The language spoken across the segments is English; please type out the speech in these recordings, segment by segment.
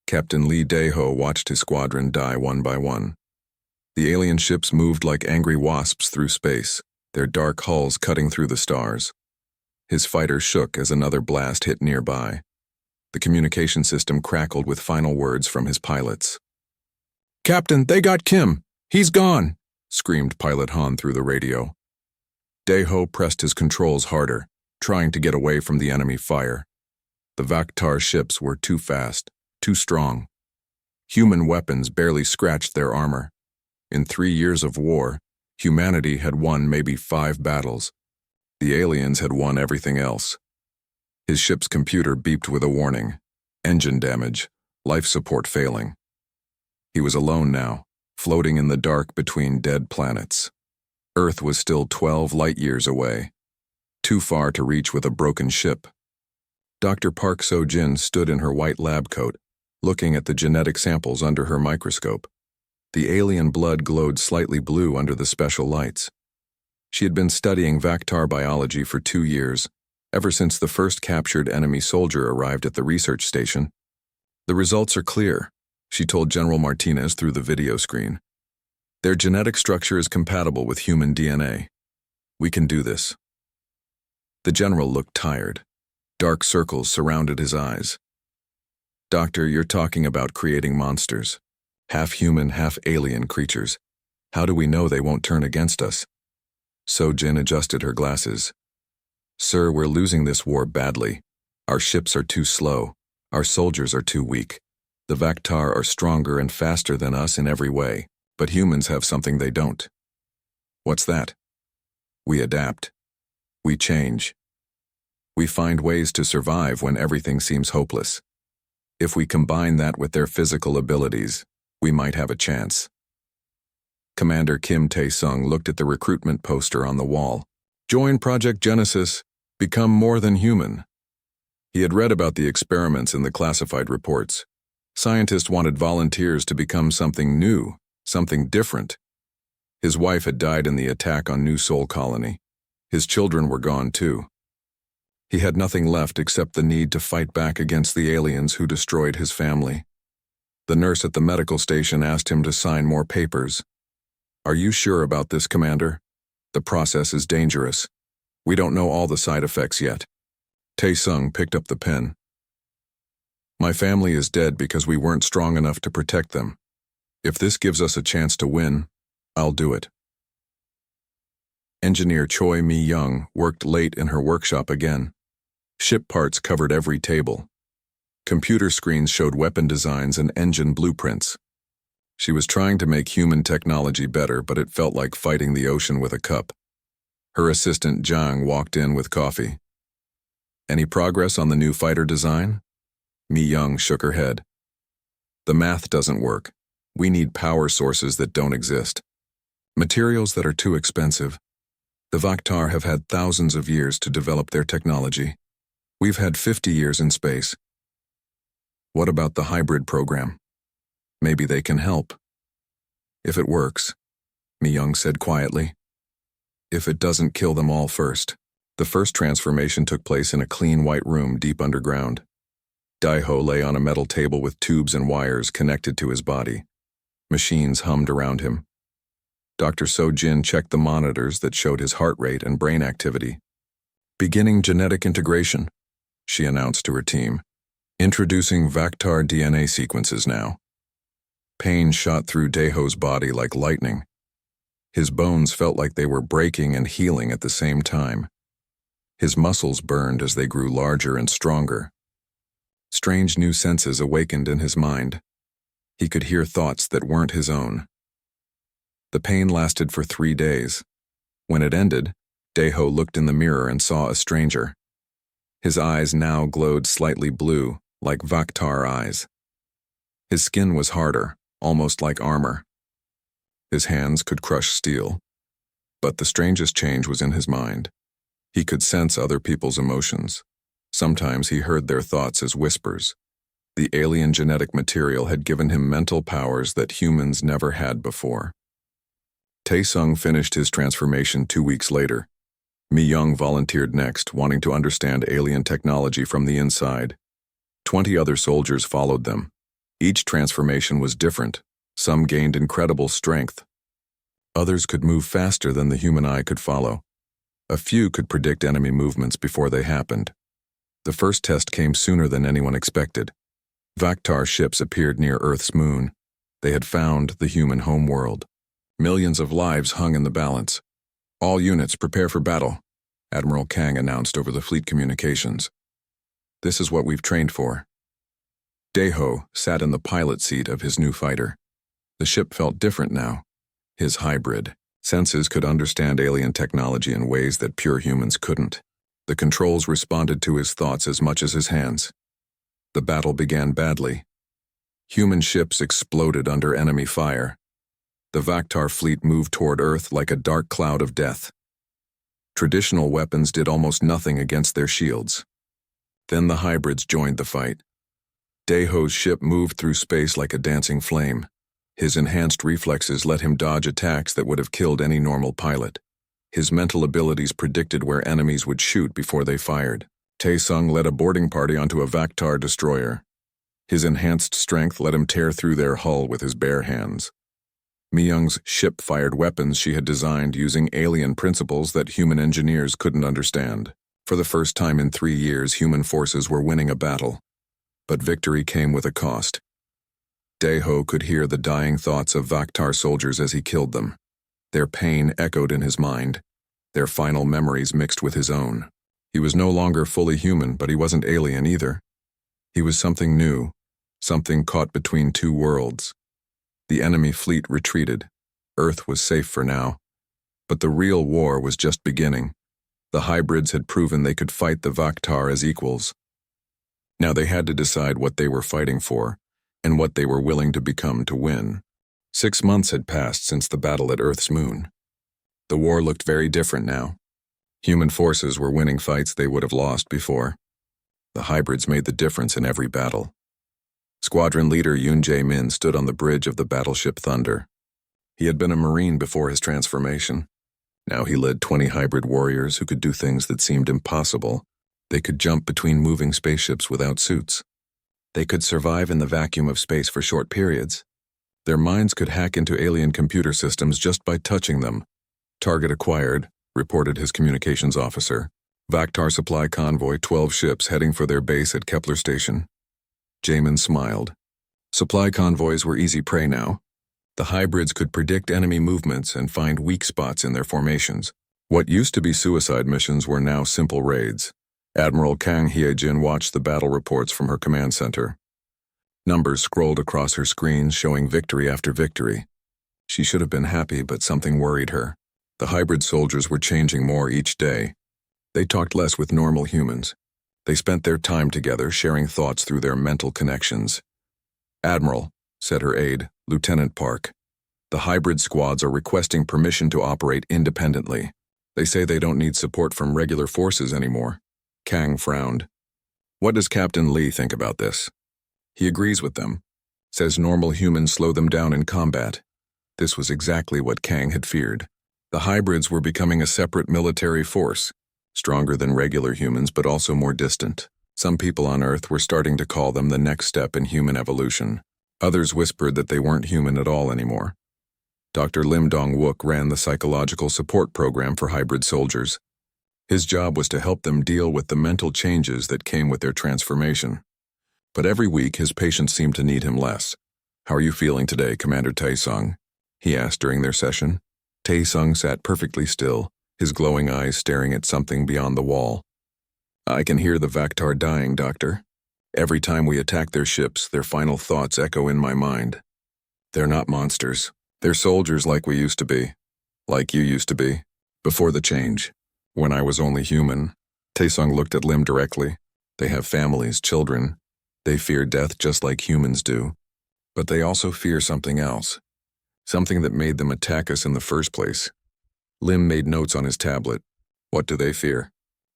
Captain Lee Dae-ho watched his squadron die one by one. The alien ships moved like angry wasps through space, their dark hulls cutting through the stars. His fighter shook as another blast hit nearby. The communication system crackled with final words from his pilots. "Captain, they got Kim! He's gone!" screamed Pilot Han through the radio. Dae-ho pressed his controls harder, trying to get away from the enemy fire. The Vaktar ships were too fast, too strong. Human weapons barely scratched their armor. In 3 years of war, humanity had won maybe 5 battles. The aliens had won everything else. His ship's computer beeped with a warning. Engine damage, life support failing. He was alone now, floating in the dark between dead planets. Earth was still 12 light-years away, too far to reach with a broken ship. Dr. Park So-jin stood in her white lab coat, looking at the genetic samples under her microscope. The alien blood glowed slightly blue under the special lights. She had been studying Vaktar biology for 2 years, ever since the first captured enemy soldier arrived at the research station. "The results are clear," she told General Martinez through the video screen. "Their genetic structure is compatible with human DNA. We can do this." The general looked tired. Dark circles surrounded his eyes. "Doctor, you're talking about creating monsters. Half-human, half-alien creatures. How do we know they won't turn against us?" So-jin adjusted her glasses. "Sir, we're losing this war badly. Our ships are too slow. Our soldiers are too weak. The Vaktar are stronger and faster than us in every way, but humans have something they don't." "What's that?" "We adapt. We change. We find ways to survive when everything seems hopeless. If we combine that with their physical abilities, we might have a chance." Commander Kim Tae-sung looked at the recruitment poster on the wall. "Join Project Genesis. Become more than human." He had read about the experiments in the classified reports. Scientists wanted volunteers to become something new, something different. His wife had died in the attack on New Seoul Colony. His children were gone too. He had nothing left except the need to fight back against the aliens who destroyed his family. The nurse at the medical station asked him to sign more papers. "Are you sure about this, Commander? The process is dangerous. We don't know all the side effects yet." Tae-sung picked up the pen. "My family is dead because we weren't strong enough to protect them. If this gives us a chance to win, I'll do it." Engineer Choi Mi-young worked late in her workshop again. Ship parts covered every table. Computer screens showed weapon designs and engine blueprints. She was trying to make human technology better, but it felt like fighting the ocean with a cup. Her assistant Jang walked in with coffee. "Any progress on the new fighter design?" Mi-young shook her head. "The math doesn't work. We need power sources that don't exist. Materials that are too expensive. The Vaktar have had thousands of years to develop their technology. We've had 50 years in space. What about the hybrid program? Maybe they can help." "If it works," Mi-young said quietly. "If it doesn't kill them all first." The first transformation took place in a clean white room deep underground. Dae-ho lay on a metal table with tubes and wires connected to his body. Machines hummed around him. Dr. So-jin checked the monitors that showed his heart rate and brain activity. "Beginning genetic integration," she announced to her team. "Introducing Vaktar DNA sequences now." Pain shot through Dae-ho's body like lightning. His bones felt like they were breaking and healing at the same time. His muscles burned as they grew larger and stronger. Strange new senses awakened in his mind. He could hear thoughts that weren't his own. The pain lasted for 3 days. When it ended, Dae-ho looked in the mirror and saw a stranger. His eyes now glowed slightly blue, like Vaktar eyes. His skin was harder, almost like armor. His hands could crush steel. But the strangest change was in his mind. He could sense other people's emotions. Sometimes he heard their thoughts as whispers. The alien genetic material had given him mental powers that humans never had before. Tae-sung finished his transformation 2 weeks later. Mi-young volunteered next, wanting to understand alien technology from the inside. 20 other soldiers followed them. Each transformation was different. Some gained incredible strength. Others could move faster than the human eye could follow. A few could predict enemy movements before they happened. The first test came sooner than anyone expected. Vaktar ships appeared near Earth's moon. They had found the human homeworld. Millions of lives hung in the balance. "All units prepare for battle," Admiral Kang announced over the fleet communications. "This is what we've trained for." Daeho sat in the pilot seat of his new fighter. The ship felt different now. His hybrid senses could understand alien technology in ways that pure humans couldn't. The controls responded to his thoughts as much as his hands. The battle began badly. Human ships exploded under enemy fire. The Vaktar fleet moved toward Earth like a dark cloud of death. Traditional weapons did almost nothing against their shields. Then the hybrids joined the fight. Daeho's ship moved through space like a dancing flame. His enhanced reflexes let him dodge attacks that would have killed any normal pilot. His mental abilities predicted where enemies would shoot before they fired. Tae-sung led a boarding party onto a Vaktar destroyer. His enhanced strength let him tear through their hull with his bare hands. Mi-young's ship fired weapons she had designed using alien principles that human engineers couldn't understand. For the first time in 3 years, human forces were winning a battle. But victory came with a cost. Daeho could hear the dying thoughts of Vaktar soldiers as he killed them. Their pain echoed in his mind. Their final memories mixed with his own. He was no longer fully human, but he wasn't alien either. He was something new, something caught between two worlds. The enemy fleet retreated. Earth was safe for now. But the real war was just beginning. The hybrids had proven they could fight the Vaktar as equals. Now they had to decide what they were fighting for, and what they were willing to become to win. 6 months had passed since the battle at Earth's moon. The war looked very different now. Human forces were winning fights they would have lost before. The hybrids made the difference in every battle. Squadron leader Yoon Jae-min stood on the bridge of the battleship Thunder. He had been a Marine before his transformation. Now he led 20 hybrid warriors who could do things that seemed impossible. They could jump between moving spaceships without suits. They could survive in the vacuum of space for short periods. Their minds could hack into alien computer systems just by touching them. "Target acquired," reported his communications officer. "Vaktar supply convoy, 12 ships heading for their base at Kepler Station." Jamin smiled. Supply convoys were easy prey now. The hybrids could predict enemy movements and find weak spots in their formations. What used to be suicide missions were now simple raids. Admiral Kang Hye-jin watched the battle reports from her command center. Numbers scrolled across her screen showing victory after victory. She should have been happy, but something worried her. The hybrid soldiers were changing more each day. They talked less with normal humans. They spent their time together, sharing thoughts through their mental connections. "Admiral," said her aide, Lieutenant Park, "the hybrid squads are requesting permission to operate independently. They say they don't need support from regular forces anymore." Kang frowned. "What does Captain Lee think about this?" "He agrees with them. Says normal humans slow them down in combat." This was exactly what Kang had feared. The hybrids were becoming a separate military force, stronger than regular humans but also more distant. Some people on Earth were starting to call them the next step in human evolution. Others whispered that they weren't human at all anymore. Dr. Lim Dong-wook ran the psychological support program for hybrid soldiers. His job was to help them deal with the mental changes that came with their transformation. But every week his patients seemed to need him less. "How are you feeling today, Commander Tae-sung?" he asked during their session. Tae-sung sat perfectly still, his glowing eyes staring at something beyond the wall. "I can hear the Vaktar dying, Doctor. Every time we attack their ships, their final thoughts echo in my mind. They're not monsters. They're soldiers like we used to be. Like you used to be. Before the change. When I was only human." Tae-sung looked at Lim directly. "They have families, children. They fear death just like humans do. But they also fear something else. Something that made them attack us in the first place." Lim made notes on his tablet. "What do they fear?"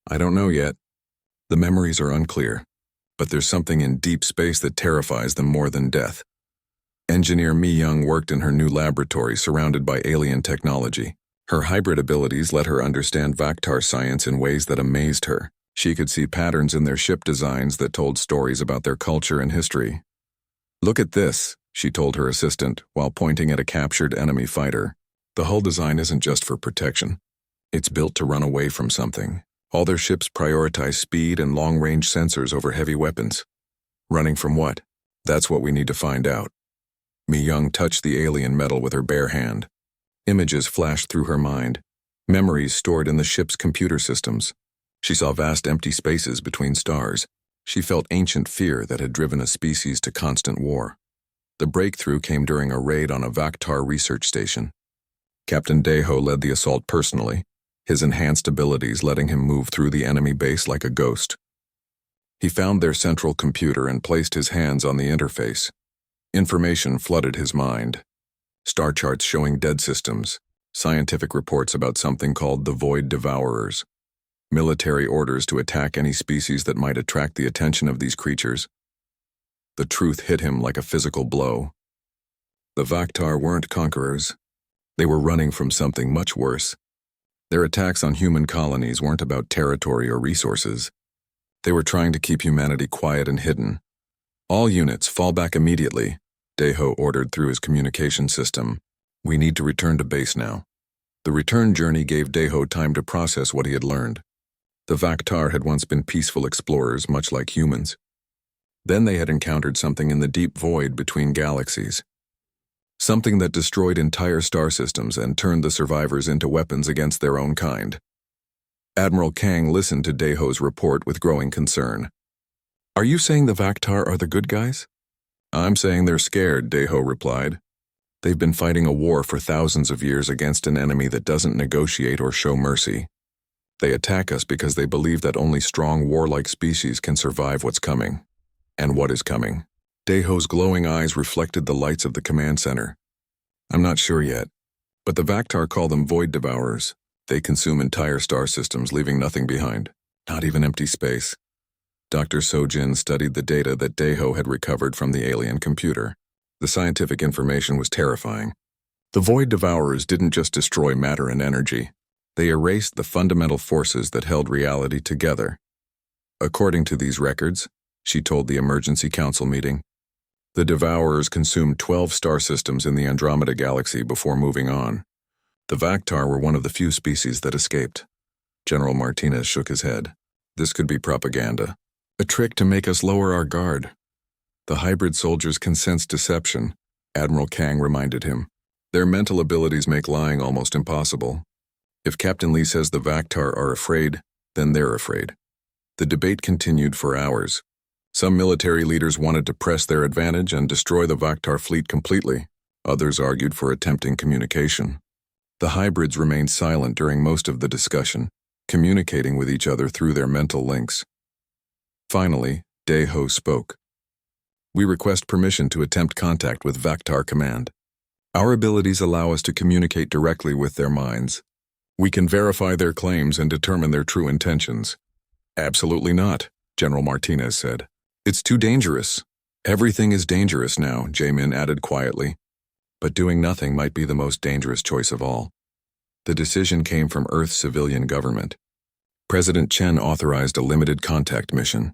"I don't know yet. The memories are unclear. But there's something in deep space that terrifies them more than death." Engineer Mi-young worked in her new laboratory surrounded by alien technology. Her hybrid abilities let her understand Vaktar science in ways that amazed her. She could see patterns in their ship designs that told stories about their culture and history. "Look at this," she told her assistant while pointing at a captured enemy fighter. "The hull design isn't just for protection. It's built to run away from something. All their ships prioritize speed and long-range sensors over heavy weapons. Running from what? That's what we need to find out." Mi-Young touched the alien metal with her bare hand. Images flashed through her mind, memories stored in the ship's computer systems. She saw vast empty spaces between stars. She felt ancient fear that had driven a species to constant war. The breakthrough came during a raid on a Vaktar research station. Captain Deho led the assault personally, his enhanced abilities letting him move through the enemy base like a ghost. He found their central computer and placed his hands on the interface. Information flooded his mind. Star charts showing dead systems, scientific reports about something called the Void Devourers, military orders to attack any species that might attract the attention of these creatures. The truth hit him like a physical blow. The Vaktar weren't conquerors. They were running from something much worse. Their attacks on human colonies weren't about territory or resources. They were trying to keep humanity quiet and hidden. "All units, fall back immediately," Deho ordered through his communication system. "We need to return to base now." The return journey gave Deho time to process what he had learned. The Vaktar had once been peaceful explorers, much like humans. Then they had encountered something in the deep void between galaxies. Something that destroyed entire star systems and turned the survivors into weapons against their own kind. Admiral Kang listened to Deho's report with growing concern. "Are you saying the Vaktar are the good guys?" "I'm saying they're scared," Deho replied. "They've been fighting a war for thousands of years against an enemy that doesn't negotiate or show mercy. They attack us because they believe that only strong warlike species can survive what's coming." "And what is coming?" Deho's glowing eyes reflected the lights of the command center. "I'm not sure yet, but the Vaktar call them Void Devourers. They consume entire star systems, leaving nothing behind, not even empty space." Dr. Sojin studied the data that Deho had recovered from the alien computer. The scientific information was terrifying. The Void Devourers didn't just destroy matter and energy. They erased the fundamental forces that held reality together. According to these records, she told the emergency council meeting, the Devourers consumed 12 star systems in the Andromeda galaxy before moving on. The Vaktar were one of the few species that escaped. General Martinez shook his head. "This could be propaganda. A trick to make us lower our guard." "The hybrid soldiers can sense deception," Admiral Kang reminded him. "Their mental abilities make lying almost impossible. If Captain Lee says the Vaktar are afraid, then they're afraid." The debate continued for hours. Some military leaders wanted to press their advantage and destroy the Vaktar fleet completely. Others argued for attempting communication. The hybrids remained silent during most of the discussion, communicating with each other through their mental links. Finally, Deho spoke. "We request permission to attempt contact with Vaktar Command. Our abilities allow us to communicate directly with their minds. We can verify their claims and determine their true intentions." "Absolutely not," General Martinez said. "It's too dangerous." "Everything is dangerous now," Jamin added quietly. "But doing nothing might be the most dangerous choice of all." The decision came from Earth's civilian government. President Chen authorized a limited contact mission.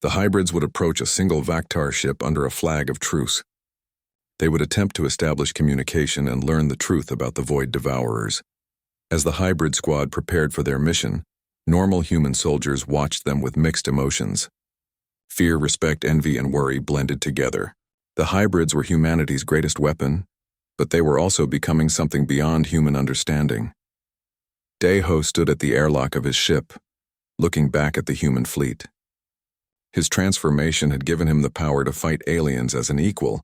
The hybrids would approach a single Vaktar ship under a flag of truce. They would attempt to establish communication and learn the truth about the Void Devourers. As the hybrid squad prepared for their mission, normal human soldiers watched them with mixed emotions. Fear, respect, envy, and worry blended together. The hybrids were humanity's greatest weapon, but they were also becoming something beyond human understanding. Deho stood at the airlock of his ship, looking back at the human fleet. His transformation had given him the power to fight aliens as an equal,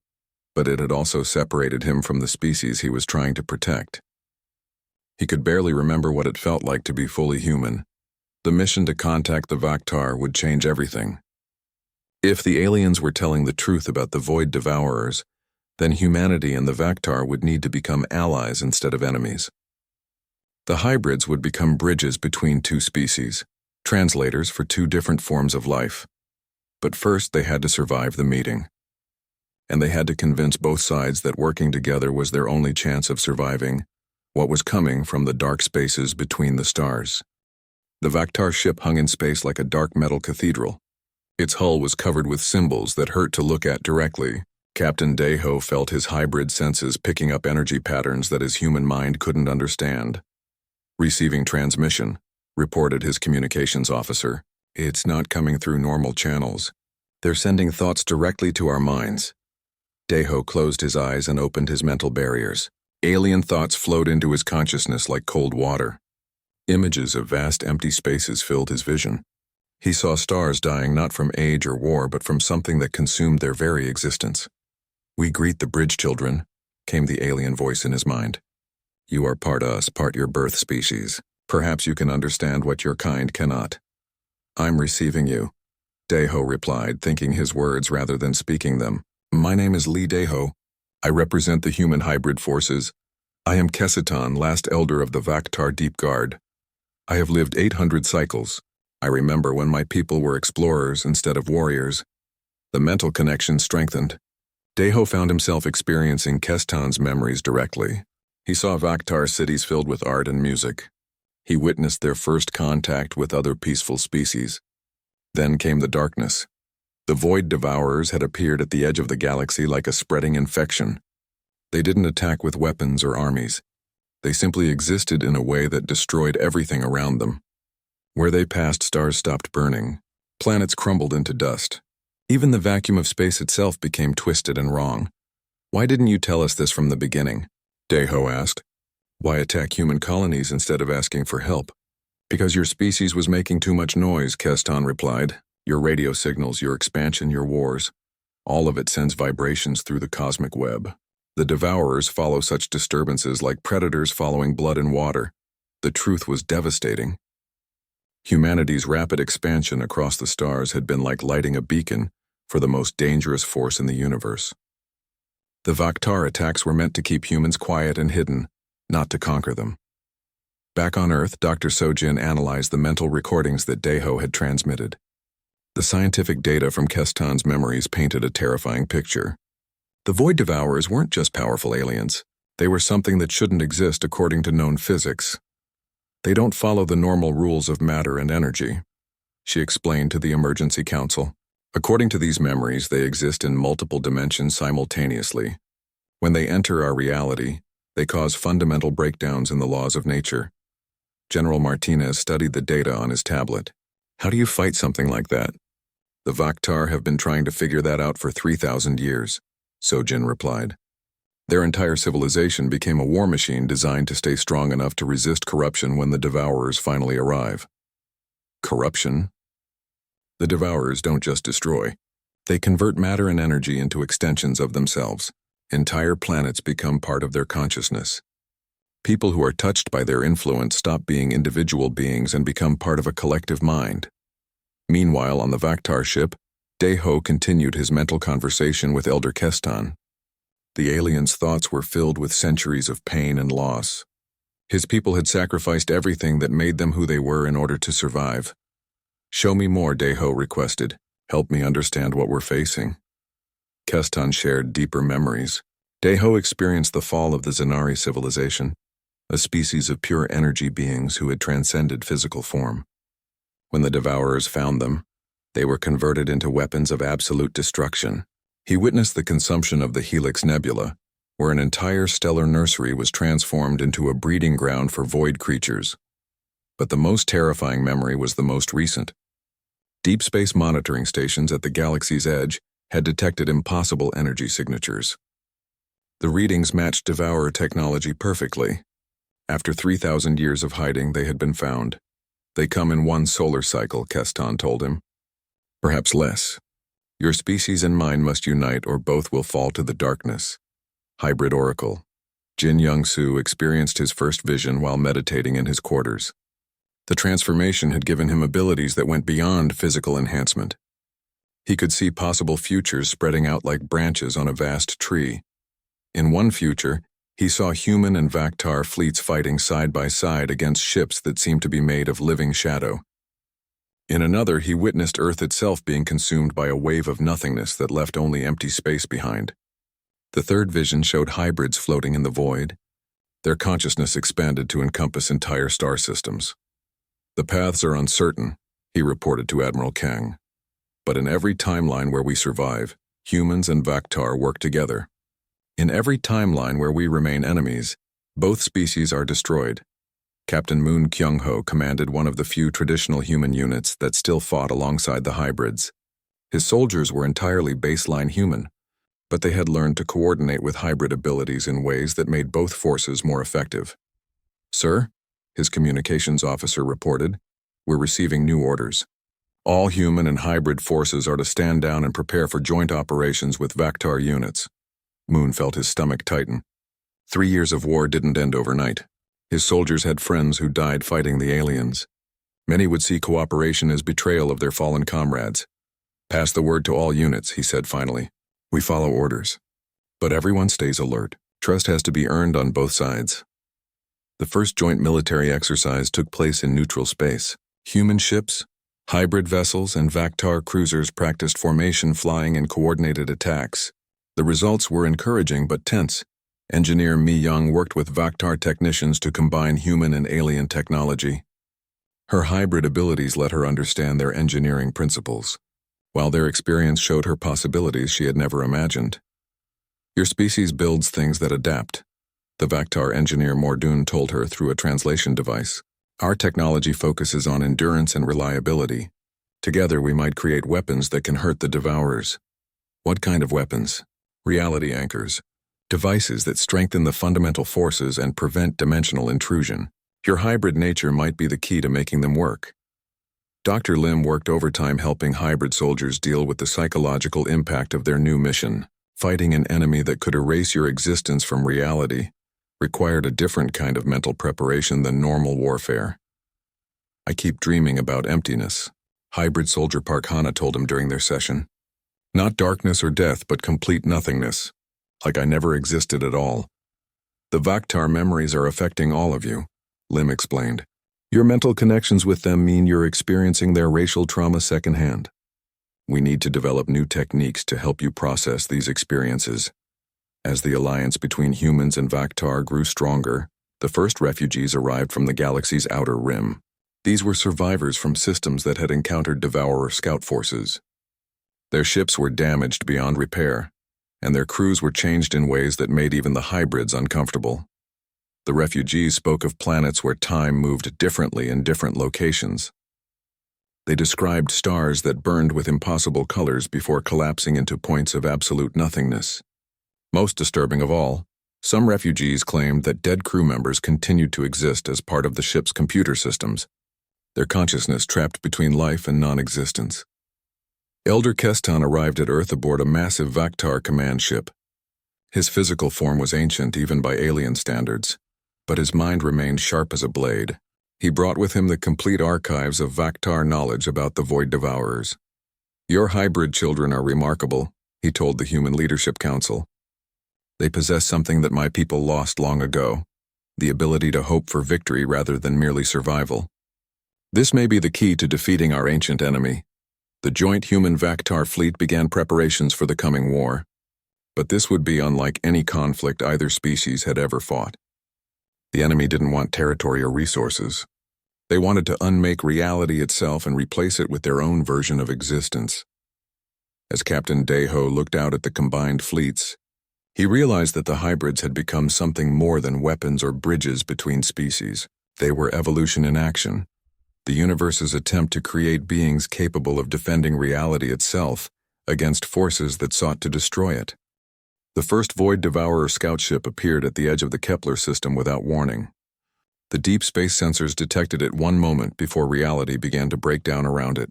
but it had also separated him from the species he was trying to protect. He could barely remember what it felt like to be fully human. The mission to contact the Vaktar would change everything. If the aliens were telling the truth about the Void Devourers, then humanity and the Vaktar would need to become allies instead of enemies. The hybrids would become bridges between two species, translators for two different forms of life. But first they had to survive the meeting. And they had to convince both sides that working together was their only chance of surviving what was coming from the dark spaces between the stars. The Vaktar ship hung in space like a dark metal cathedral. Its hull was covered with symbols that hurt to look at directly, Captain Deho felt his hybrid senses picking up energy patterns that his human mind couldn't understand. "Receiving transmission," reported his communications officer. "It's not coming through normal channels. They're sending thoughts directly to our minds." Deho closed his eyes and opened his mental barriers. Alien thoughts flowed into his consciousness like cold water. Images of vast empty spaces filled his vision. He saw stars dying not from age or war but from something that consumed their very existence. "We greet the bridge children," came the alien voice in his mind. "You are part us, part your birth species. Perhaps you can understand what your kind cannot." "I'm receiving you," Deho replied, thinking his words rather than speaking them. "My name is Lee Deho. I represent the human hybrid forces. I am Kessiton, last elder of the Vaktar Deep Guard. I have lived 800 cycles. I remember when my people were explorers instead of warriors." The mental connection strengthened. Deho found himself experiencing Keston's memories directly. He saw Vaktar cities filled with art and music. He witnessed their first contact with other peaceful species. Then came the darkness. The Void Devourers had appeared at the edge of the galaxy like a spreading infection. They didn't attack with weapons or armies. They simply existed in a way that destroyed everything around them. Where they passed, stars stopped burning. Planets crumbled into dust. Even the vacuum of space itself became twisted and wrong. "Why didn't you tell us this from the beginning?" Deho asked. "Why attack human colonies instead of asking for help?" "Because your species was making too much noise," Keston replied. "Your radio signals, your expansion, your wars. All of it sends vibrations through the cosmic web. The Devourers follow such disturbances like predators following blood and water." The truth was devastating. Humanity's rapid expansion across the stars had been like lighting a beacon for the most dangerous force in the universe. The Vaktar attacks were meant to keep humans quiet and hidden, not to conquer them. Back on Earth, Dr. Sojin analyzed the mental recordings that Deho had transmitted. The scientific data from Keston's memories painted a terrifying picture. The Void Devourers weren't just powerful aliens. They were something that shouldn't exist according to known physics. "They don't follow the normal rules of matter and energy," she explained to the Emergency Council. "According to these memories, they exist in multiple dimensions simultaneously. When they enter our reality, they cause fundamental breakdowns in the laws of nature." General Martinez studied the data on his tablet. "How do you fight something like that?" "The Vaktar have been trying to figure that out for 3,000 years, Sojin replied. "Their entire civilization became a war machine designed to stay strong enough to resist corruption when the Devourers finally arrive." "Corruption?" "The Devourers don't just destroy. They convert matter and energy into extensions of themselves. Entire planets become part of their consciousness. People who are touched by their influence stop being individual beings and become part of a collective mind." Meanwhile, on the Vaktar ship, Deho continued his mental conversation with Elder Keston. The alien's thoughts were filled with centuries of pain and loss. His people had sacrificed everything that made them who they were in order to survive. "Show me more," Deho requested. "Help me understand what we're facing." Keston shared deeper memories. Deho experienced the fall of the Zanari civilization, a species of pure energy beings who had transcended physical form. When the Devourers found them, they were converted into weapons of absolute destruction. He witnessed the consumption of the Helix Nebula, where an entire stellar nursery was transformed into a breeding ground for void creatures. But the most terrifying memory was the most recent. Deep space monitoring stations at the galaxy's edge had detected impossible energy signatures. The readings matched Devourer technology perfectly. After 3,000 years of hiding, they had been found. "They come in one solar cycle," Keston told him. "Perhaps less. Your species and mine must unite or both will fall to the darkness." Hybrid Oracle. Jin Young-soo experienced his first vision while meditating in his quarters. The transformation had given him abilities that went beyond physical enhancement. He could see possible futures spreading out like branches on a vast tree. In one future, he saw human and Vaktar fleets fighting side by side against ships that seemed to be made of living shadow. In another, he witnessed Earth itself being consumed by a wave of nothingness that left only empty space behind. The third vision showed hybrids floating in the void. Their consciousness expanded to encompass entire star systems. "The paths are uncertain," he reported to Admiral Kang. "But in every timeline where we survive, humans and Vaktar work together. In every timeline where we remain enemies, both species are destroyed. Captain Moon Kyung-ho commanded one of the few traditional human units that still fought alongside the hybrids. His soldiers were entirely baseline human, but they had learned to coordinate with hybrid abilities in ways that made both forces more effective. "Sir," his communications officer reported, "we're receiving new orders. All human and hybrid forces are to stand down and prepare for joint operations with Vaktar units." Moon felt his stomach tighten. 3 years of war didn't end overnight. His soldiers had friends who died fighting the aliens. Many would see cooperation as betrayal of their fallen comrades. "Pass the word to all units," he said finally. "We follow orders. But everyone stays alert. Trust has to be earned on both sides." The first joint military exercise took place in neutral space. Human ships, hybrid vessels, and Vaktar cruisers practiced formation flying and coordinated attacks. The results were encouraging but tense. Engineer Mi Young worked with Vaktar technicians to combine human and alien technology. Her hybrid abilities let her understand their engineering principles, while their experience showed her possibilities she had never imagined. "Your species builds things that adapt," the Vaktar engineer Mordun told her through a translation device. "Our technology focuses on endurance and reliability. Together we might create weapons that can hurt the Devourers." "What kind of weapons?" "Reality anchors. Devices that strengthen the fundamental forces and prevent dimensional intrusion. Your hybrid nature might be the key to making them work." Dr. Lim worked overtime helping hybrid soldiers deal with the psychological impact of their new mission. Fighting an enemy that could erase your existence from reality required a different kind of mental preparation than normal warfare. "I keep dreaming about emptiness," hybrid soldier Park Hana told him during their session. "Not darkness or death, but complete nothingness. Like I never existed at all." "The Vaktar memories are affecting all of you," Lim explained. "Your mental connections with them mean you're experiencing their racial trauma secondhand. We need to develop new techniques to help you process these experiences." As the alliance between humans and Vaktar grew stronger, the first refugees arrived from the galaxy's outer rim. These were survivors from systems that had encountered Devourer scout forces. Their ships were damaged beyond repair, and their crews were changed in ways that made even the hybrids uncomfortable. The refugees spoke of planets where time moved differently in different locations. They described stars that burned with impossible colors before collapsing into points of absolute nothingness. Most disturbing of all, some refugees claimed that dead crew members continued to exist as part of the ship's computer systems, their consciousness trapped between life and non-existence. Elder Keston arrived at Earth aboard a massive Vaktar command ship. His physical form was ancient even by alien standards, but his mind remained sharp as a blade. He brought with him the complete archives of Vaktar knowledge about the Void Devourers. "Your hybrid children are remarkable," he told the Human Leadership Council. "They possess something that my people lost long ago, the ability to hope for victory rather than merely survival. This may be the key to defeating our ancient enemy." The joint human-Vaktar fleet began preparations for the coming war. But this would be unlike any conflict either species had ever fought. The enemy didn't want territory or resources. They wanted to unmake reality itself and replace it with their own version of existence. As Captain Daeho looked out at the combined fleets, he realized that the hybrids had become something more than weapons or bridges between species. They were evolution in action. The universe's attempt to create beings capable of defending reality itself against forces that sought to destroy it. The first Void Devourer scout ship appeared at the edge of the Kepler system without warning. The deep space sensors detected it one moment before reality began to break down around it.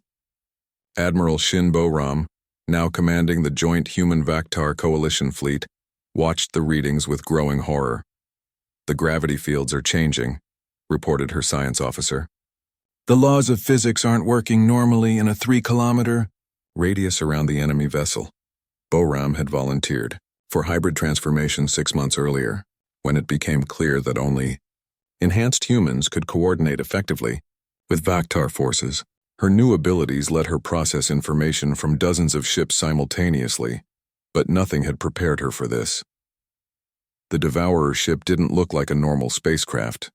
Admiral Shin Bo-ram, now commanding the joint human-Vaktar coalition fleet, watched the readings with growing horror. "The gravity fields are changing," reported her science officer. "The laws of physics aren't working normally in a 3-kilometer radius around the enemy vessel." Bo-ram had volunteered for hybrid transformation 6 months earlier, when it became clear that only enhanced humans could coordinate effectively with Vaktar forces. Her new abilities let her process information from dozens of ships simultaneously, but nothing had prepared her for this. The Devourer ship didn't look like a normal spacecraft.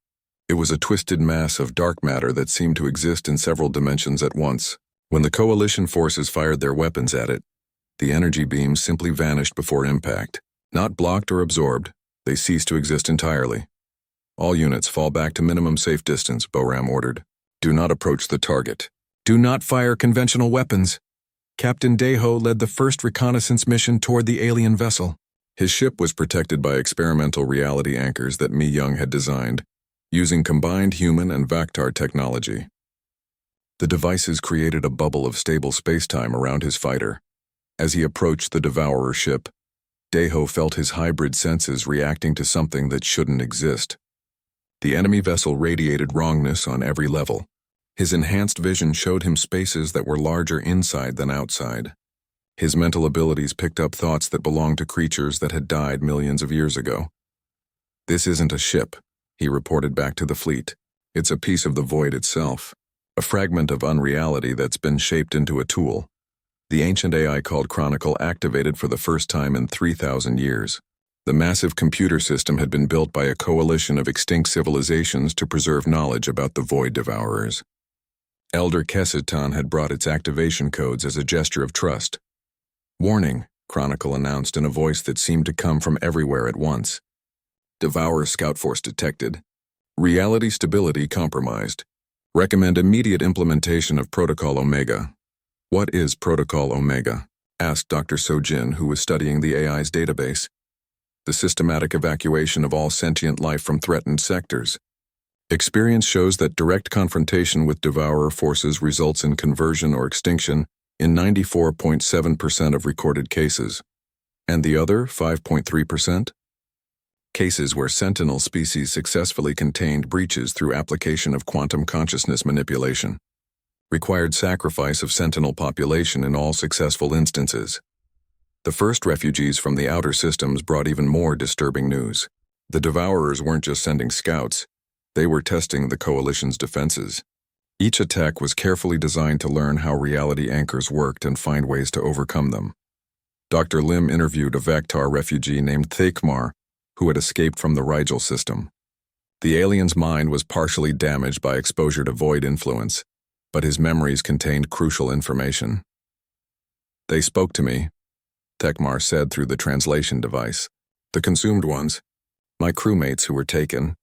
It was a twisted mass of dark matter that seemed to exist in several dimensions at once. When the coalition forces fired their weapons at it, The energy beams simply vanished before impact. Not blocked or absorbed, they ceased to exist entirely. All units fall back to minimum safe distance, Boram ordered. Do not approach the target. Do not fire conventional weapons. Captain Deho led the first reconnaissance mission toward the alien vessel. His ship was protected by experimental reality anchors that Mi Young had designed, using combined human and Vactar technology. The devices created a bubble of stable spacetime around his fighter. As he approached the Devourer ship, Deho felt his hybrid senses reacting to something that shouldn't exist. The enemy vessel radiated wrongness on every level. His enhanced vision showed him spaces that were larger inside than outside. His mental abilities picked up thoughts that belonged to creatures that had died millions of years ago. This isn't a ship, he reported back to the fleet. It's a piece of the void itself, a fragment of unreality that's been shaped into a tool. The ancient AI called Chronicle activated for the first time in 3,000 years. The massive computer system had been built by a coalition of extinct civilizations to preserve knowledge about the Void Devourers. Elder Kesitan had brought its activation codes as a gesture of trust. Warning, Chronicle announced in a voice that seemed to come from everywhere at once. Devourer Scout Force detected. Reality stability compromised. Recommend immediate implementation of Protocol Omega. What is Protocol Omega? Asked Dr. Sojin, who was studying the AI's database. The systematic evacuation of all sentient life from threatened sectors. Experience shows that direct confrontation with Devourer forces results in conversion or extinction in 94.7% of recorded cases. And the other 5.3%? Cases where Sentinel species successfully contained breaches through application of quantum consciousness manipulation. Required sacrifice of Sentinel population in all successful instances. The first refugees from the outer systems brought even more disturbing news. The Devourers weren't just sending scouts, they were testing the Coalition's defenses. Each attack was carefully designed to learn how reality anchors worked and find ways to overcome them. Dr. Lim interviewed a Vactar refugee named Thakmar, who had escaped from the Rigel system. The alien's mind was partially damaged by exposure to void influence, but his memories contained crucial information. They spoke to me, Thakmar said through the translation device. The consumed ones, my crewmates who were taken,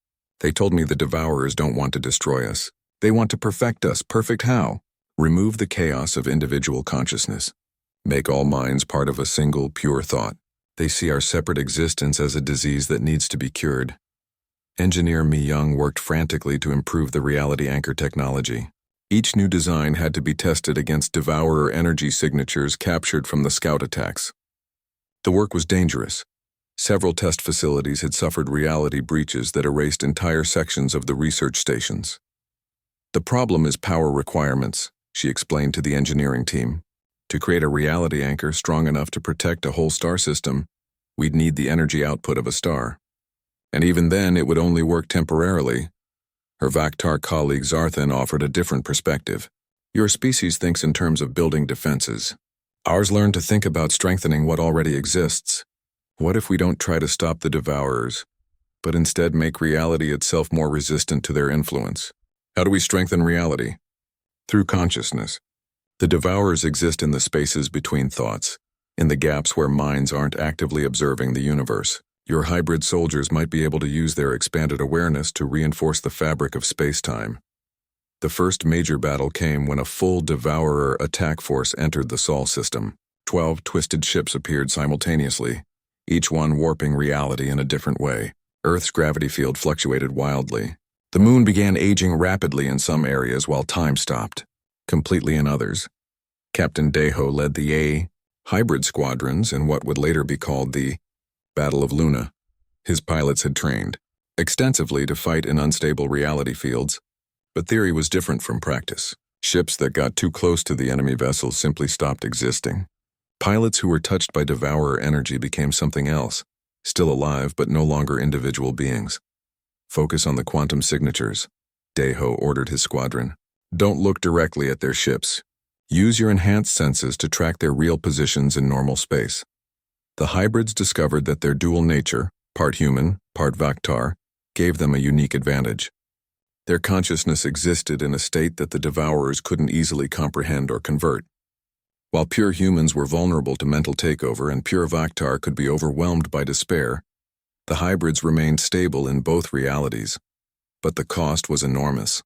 they told me the Devourers don't want to destroy us. They want to perfect us. Perfect how? Remove the chaos of individual consciousness. Make all minds part of a single, pure thought. They see our separate existence as a disease that needs to be cured. Engineer Mi Young worked frantically to improve the reality anchor technology. Each new design had to be tested against Devourer energy signatures captured from the scout attacks. The work was dangerous. Several test facilities had suffered reality breaches that erased entire sections of the research stations. The problem is power requirements, she explained to the engineering team. To create a reality anchor strong enough to protect a whole star system, we'd need the energy output of a star. And even then, it would only work temporarily. Her Vactar colleague Zarthan offered a different perspective. Your species thinks in terms of building defenses. Ours learned to think about strengthening what already exists. What if we don't try to stop the Devourers, but instead make reality itself more resistant to their influence? How do we strengthen reality? Through consciousness. The Devourers exist in the spaces between thoughts, in the gaps where minds aren't actively observing the universe. Your hybrid soldiers might be able to use their expanded awareness to reinforce the fabric of space-time. The first major battle came when a full Devourer attack force entered the Sol system. 12 twisted ships appeared simultaneously, each one warping reality in a different way. Earth's gravity field fluctuated wildly. The moon began aging rapidly in some areas while time stopped, completely in others. Captain Deho led the A hybrid squadrons in what would later be called the Battle of Luna. His pilots had trained extensively to fight in unstable reality fields, but theory was different from practice. Ships that got too close to the enemy vessels simply stopped existing. Pilots who were touched by Devourer energy became something else, still alive but no longer individual beings. Focus on the quantum signatures, Deho ordered his squadron. Don't look directly at their ships. Use your enhanced senses to track their real positions in normal space. The hybrids discovered that their dual nature, part human, part Vactar, gave them a unique advantage. Their consciousness existed in a state that the Devourers couldn't easily comprehend or convert. While pure humans were vulnerable to mental takeover and pure Vaktar could be overwhelmed by despair, the hybrids remained stable in both realities. But the cost was enormous.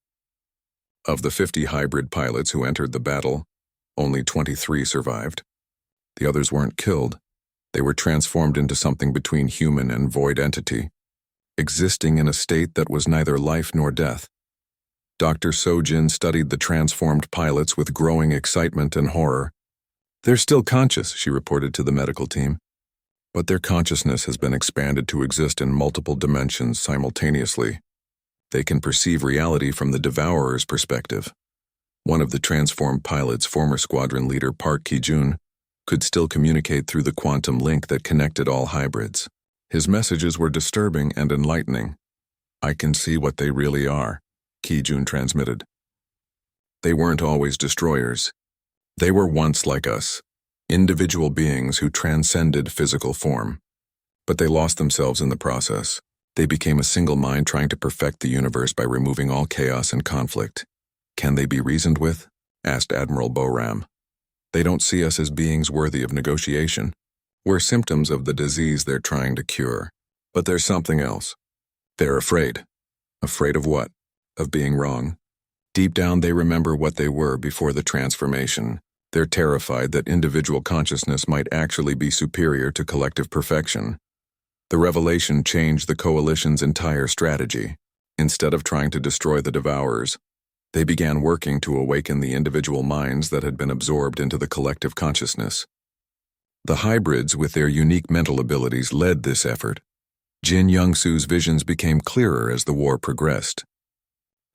Of the 50 hybrid pilots who entered the battle, only 23 survived. The others weren't killed. They were transformed into something between human and void entity, existing in a state that was neither life nor death. Dr. Sojin studied the transformed pilots with growing excitement and horror. "They're still conscious," she reported to the medical team. "But their consciousness has been expanded to exist in multiple dimensions simultaneously. They can perceive reality from the Devourer's perspective." One of the transformed pilots, former squadron leader Park Ki-jun, could still communicate through the quantum link that connected all hybrids. His messages were disturbing and enlightening. "I can see what they really are," Ki-jun transmitted. "They weren't always destroyers. They were once like us, individual beings who transcended physical form. But they lost themselves in the process. They became a single mind trying to perfect the universe by removing all chaos and conflict. Can they be reasoned with?" asked Admiral Boram. "They don't see us as beings worthy of negotiation. We're symptoms of the disease they're trying to cure. But there's something else. They're afraid." "Afraid of what?" "Of being wrong. Deep down they remember what they were before the transformation. They're terrified that individual consciousness might actually be superior to collective perfection. The revelation changed the Coalition's entire strategy. Instead of trying to destroy the Devourers, they began working to awaken the individual minds that had been absorbed into the collective consciousness. The hybrids, with their unique mental abilities, led this effort. Jin Youngsu's visions became clearer as the war progressed.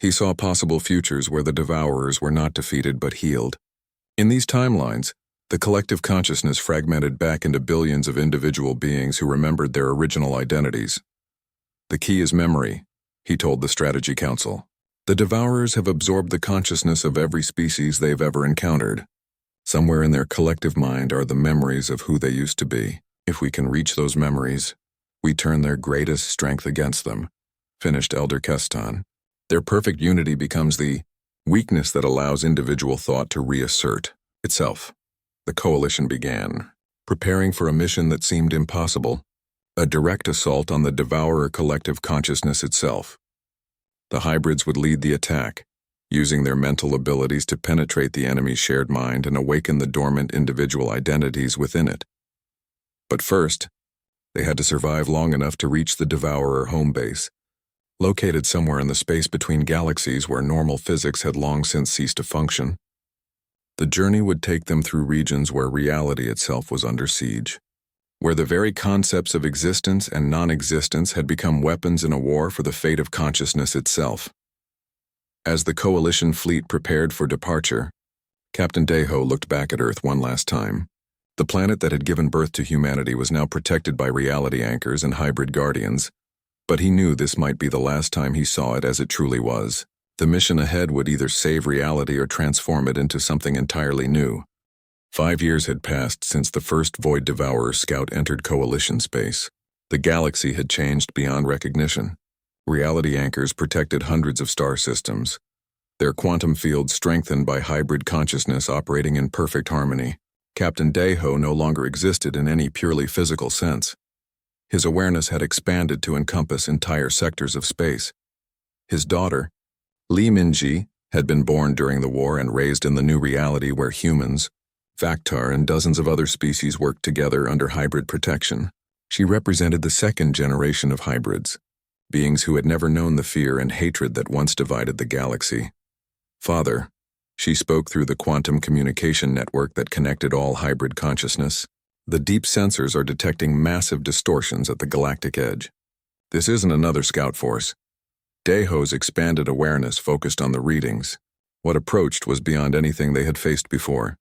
He saw possible futures where the Devourers were not defeated but healed. In these timelines, the collective consciousness fragmented back into billions of individual beings who remembered their original identities. "The key is memory," he told the Strategy Council. "The Devourers have absorbed the consciousness of every species they've ever encountered. Somewhere in their collective mind are the memories of who they used to be. If we can reach those memories, we turn their greatest strength against them," finished Elder Keston. "Their perfect unity becomes the weakness that allows individual thought to reassert itself." The Coalition began, preparing for a mission that seemed impossible, a direct assault on the Devourer collective consciousness itself. The hybrids would lead the attack, using their mental abilities to penetrate the enemy's shared mind and awaken the dormant individual identities within it. But first, they had to survive long enough to reach the Devourer home base, located somewhere in the space between galaxies where normal physics had long since ceased to function. The journey would take them through regions where reality itself was under siege, where the very concepts of existence and non-existence had become weapons in a war for the fate of consciousness itself. As the Coalition fleet prepared for departure, Captain Deho looked back at Earth one last time. The planet that had given birth to humanity was now protected by reality anchors and hybrid guardians, but he knew this might be the last time he saw it as it truly was. The mission ahead would either save reality or transform it into something entirely new. 5 years had passed since the first Void Devourer scout entered Coalition space. The galaxy had changed beyond recognition. Reality anchors protected hundreds of star systems, their quantum fields strengthened by hybrid consciousness operating in perfect harmony. Captain Deho no longer existed in any purely physical sense. His awareness had expanded to encompass entire sectors of space. His daughter, Li Minji, had been born during the war and raised in the new reality where humans, Vaktar, and dozens of other species worked together under hybrid protection. She represented the second generation of hybrids, beings who had never known the fear and hatred that once divided the galaxy. "Father," she spoke through the quantum communication network that connected all hybrid consciousness, "the deep sensors are detecting massive distortions at the galactic edge. This isn't another scout force." Deho's expanded awareness focused on the readings. What approached was beyond anything they had faced before.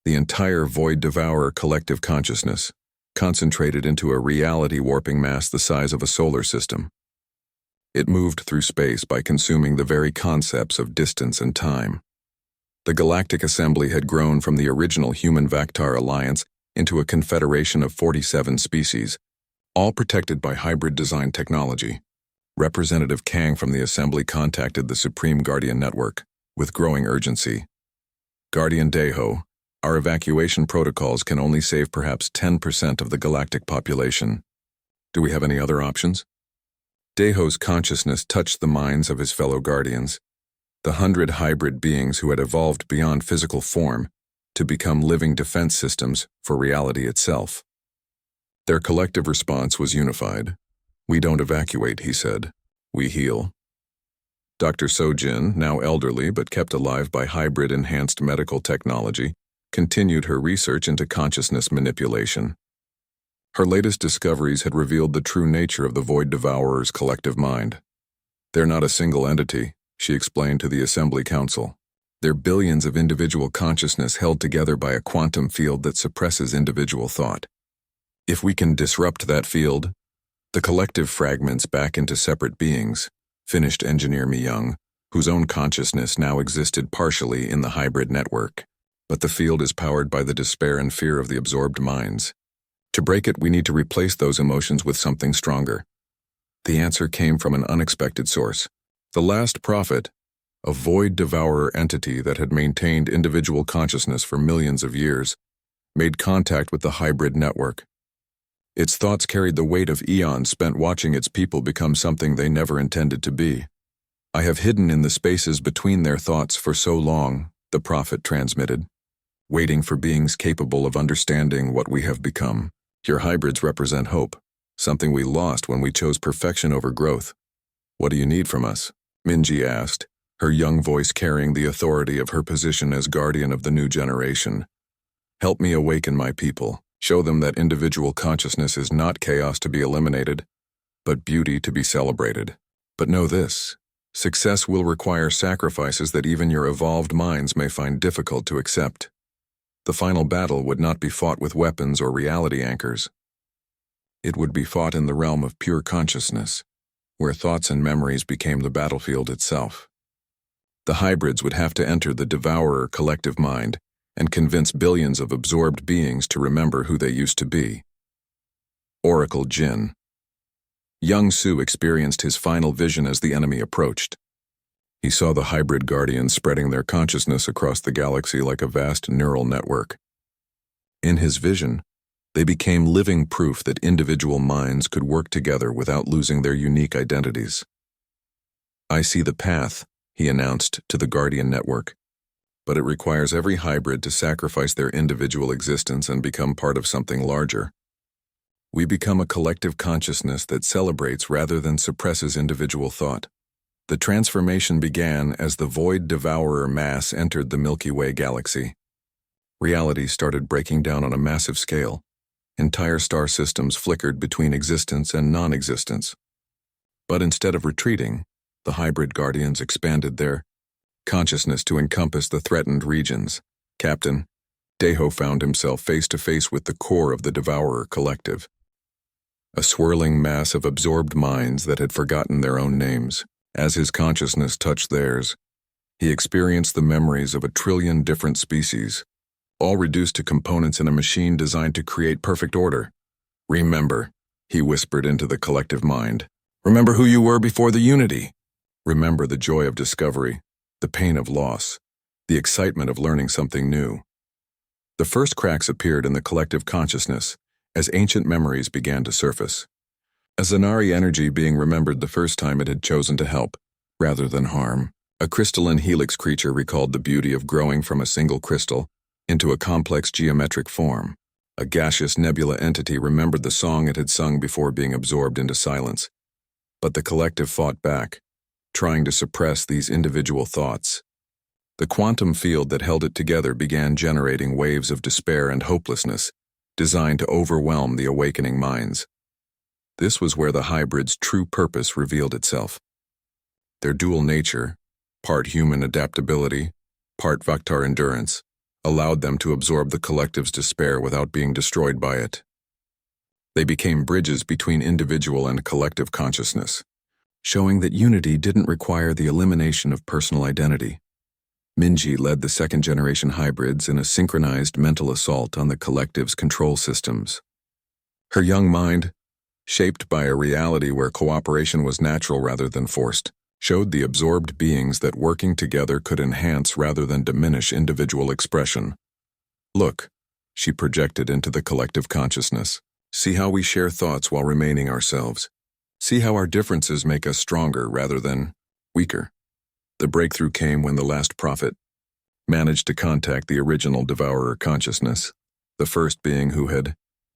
The entire Void Devourer collective consciousness, concentrated into a reality-warping mass the size of a solar system. It moved through space by consuming the very concepts of distance and time. The Galactic Assembly had grown from the original Human-Vaktar alliance into a confederation of 47 species, all protected by hybrid design technology. Representative Kang from the Assembly contacted the Supreme Guardian Network with growing urgency. "Guardian Deho, Our evacuation protocols can only save perhaps 10% of the galactic population. Do we have any other options? Deho's consciousness touched the minds of his fellow guardians, the 100 hybrid beings who had evolved beyond physical form to become living defense systems for reality itself. Their collective response was unified. "We don't evacuate," he said. "We heal." Dr. Sojin, now elderly but kept alive by hybrid-enhanced medical technology, continued her research into consciousness manipulation. Her latest discoveries had revealed the true nature of the Void Devourer's collective mind. "They're not a single entity," she explained to the Assembly Council. "They're billions of individual consciousness held together by a quantum field that suppresses individual thought. If we can disrupt that field, the collective fragments back into separate beings," finished Engineer Mi-young, whose own consciousness now existed partially in the hybrid network. "But the field is powered by the despair and fear of the absorbed minds. To break it, we need to replace those emotions with something stronger." The answer came from an unexpected source. The last prophet, a void devourer entity that had maintained individual consciousness for millions of years, made contact with the hybrid network. Its thoughts carried the weight of eons spent watching its people become something they never intended to be. "I have hidden in the spaces between their thoughts for so long," the prophet transmitted, "waiting for beings capable of understanding what we have become. Your hybrids represent hope, something we lost when we chose perfection over growth." "What do you need from us?" Minji asked, her young voice carrying the authority of her position as guardian of the new generation. "Help me awaken my people, show them that individual consciousness is not chaos to be eliminated, but beauty to be celebrated. But know this, success will require sacrifices that even your evolved minds may find difficult to accept. The final battle would not be fought with weapons or reality anchors. It would be fought in the realm of pure consciousness, where thoughts and memories became the battlefield itself. The hybrids would have to enter the devourer collective mind and convince billions of absorbed beings to remember who they used to be." Oracle Jin. Young Su experienced his final vision as the enemy approached. He saw the hybrid guardians spreading their consciousness across the galaxy like a vast neural network. In his vision, they became living proof that individual minds could work together without losing their unique identities. "I see the path," he announced to the Guardian Network, "but it requires every hybrid to sacrifice their individual existence and become part of something larger. We become a collective consciousness that celebrates rather than suppresses individual thought." The transformation began as the Void Devourer mass entered the Milky Way galaxy. Reality started breaking down on a massive scale. Entire star systems flickered between existence and non-existence. But instead of retreating, the hybrid guardians expanded their consciousness to encompass the threatened regions. Captain Deho found himself face to face with the core of the Devourer collective. A swirling mass of absorbed minds that had forgotten their own names. As his consciousness touched theirs, he experienced the memories of 1 trillion different species, all reduced to components in a machine designed to create perfect order. "Remember," he whispered into the collective mind. "Remember who you were before the unity. Remember the joy of discovery, the pain of loss, the excitement of learning something new." The first cracks appeared in the collective consciousness as ancient memories began to surface. A Zanari energy being remembered the first time it had chosen to help, rather than harm. A crystalline helix creature recalled the beauty of growing from a single crystal into a complex geometric form. A gaseous nebula entity remembered the song it had sung before being absorbed into silence. But the collective fought back, trying to suppress these individual thoughts. The quantum field that held it together began generating waves of despair and hopelessness, designed to overwhelm the awakening minds. This was where the hybrid's true purpose revealed itself. Their dual nature, part human adaptability, part Vaktar endurance, allowed them to absorb the collective's despair without being destroyed by it. They became bridges between individual and collective consciousness, showing that unity didn't require the elimination of personal identity. Minji led the second-generation hybrids in a synchronized mental assault on the collective's control systems. Her young mind, shaped by a reality where cooperation was natural rather than forced, showed the absorbed beings that working together could enhance rather than diminish individual expression. Look, she projected into the collective consciousness. See how we share thoughts while remaining ourselves. See how our differences make us stronger rather than weaker. The breakthrough came when the last prophet managed to contact the original devourer consciousness, the first being who had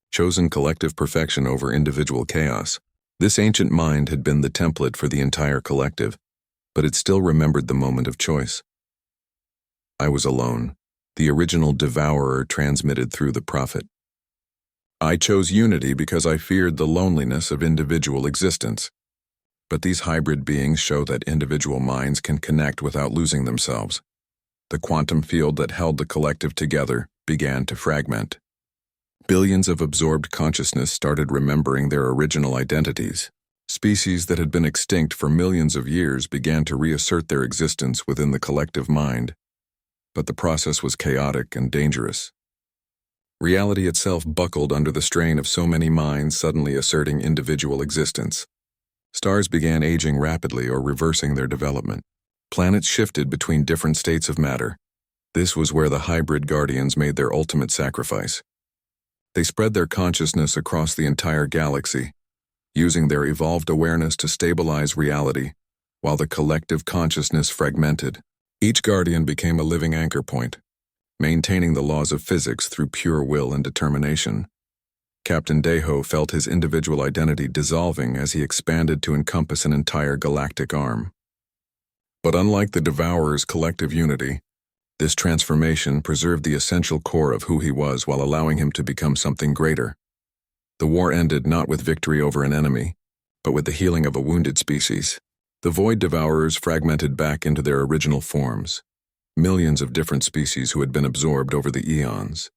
chosen collective perfection over individual chaos. This ancient mind had been the template for the entire collective, but it still remembered the moment of choice. I was alone, the original devourer transmitted through the prophet. I chose unity because I feared the loneliness of individual existence. But these hybrid beings show that individual minds can connect without losing themselves. The quantum field that held the collective together began to fragment. Billions of absorbed consciousness started remembering their original identities. Species that had been extinct for millions of years began to reassert their existence within the collective mind. But the process was chaotic and dangerous. Reality itself buckled under the strain of so many minds suddenly asserting individual existence. Stars began aging rapidly or reversing their development. Planets shifted between different states of matter. This was where the hybrid guardians made their ultimate sacrifice. They spread their consciousness across the entire galaxy, using their evolved awareness to stabilize reality, while the collective consciousness fragmented. Each guardian became a living anchor point, maintaining the laws of physics through pure will and determination. Captain Deho felt his individual identity dissolving as he expanded to encompass an entire galactic arm. But unlike the Devourer's collective unity, this transformation preserved the essential core of who he was while allowing him to become something greater. The war ended not with victory over an enemy, but with the healing of a wounded species. The Void Devourers fragmented back into their original forms, millions of different species who had been absorbed over the eons.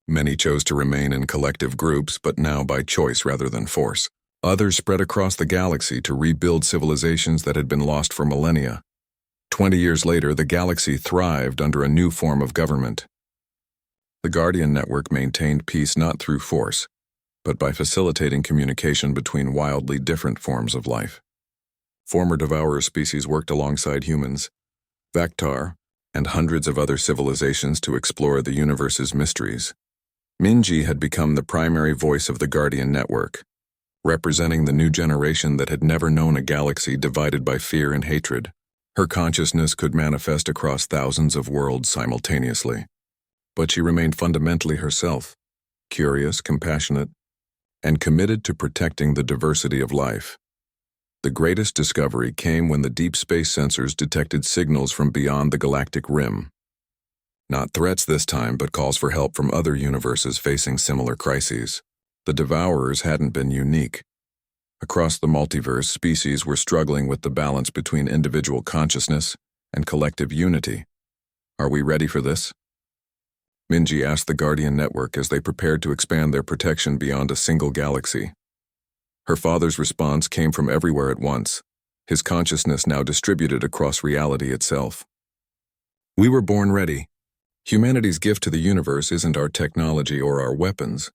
Many chose to remain in collective groups, but now by choice rather than force. Others spread across the galaxy to rebuild civilizations that had been lost for millennia. 20 years later, the galaxy thrived under a new form of government. The Guardian Network maintained peace not through force, but by facilitating communication between wildly different forms of life. Former Devourer species worked alongside humans, Vectar, and hundreds of other civilizations to explore the universe's mysteries. Minji had become the primary voice of the Guardian Network, representing the new generation that had never known a galaxy divided by fear and hatred. Her consciousness could manifest across thousands of worlds simultaneously, but she remained fundamentally herself, curious, compassionate, and committed to protecting the diversity of life. The greatest discovery came when the deep space sensors detected signals from beyond the galactic rim. Not threats this time, but calls for help from other universes facing similar crises. The Devourers hadn't been unique. Across the multiverse, species were struggling with the balance between individual consciousness and collective unity. Are we ready for this? Minji asked the Guardian Network as they prepared to expand their protection beyond a single galaxy. Her father's response came from everywhere at once, his consciousness now distributed across reality itself. We were born ready. Humanity's gift to the universe isn't our technology or our weapons,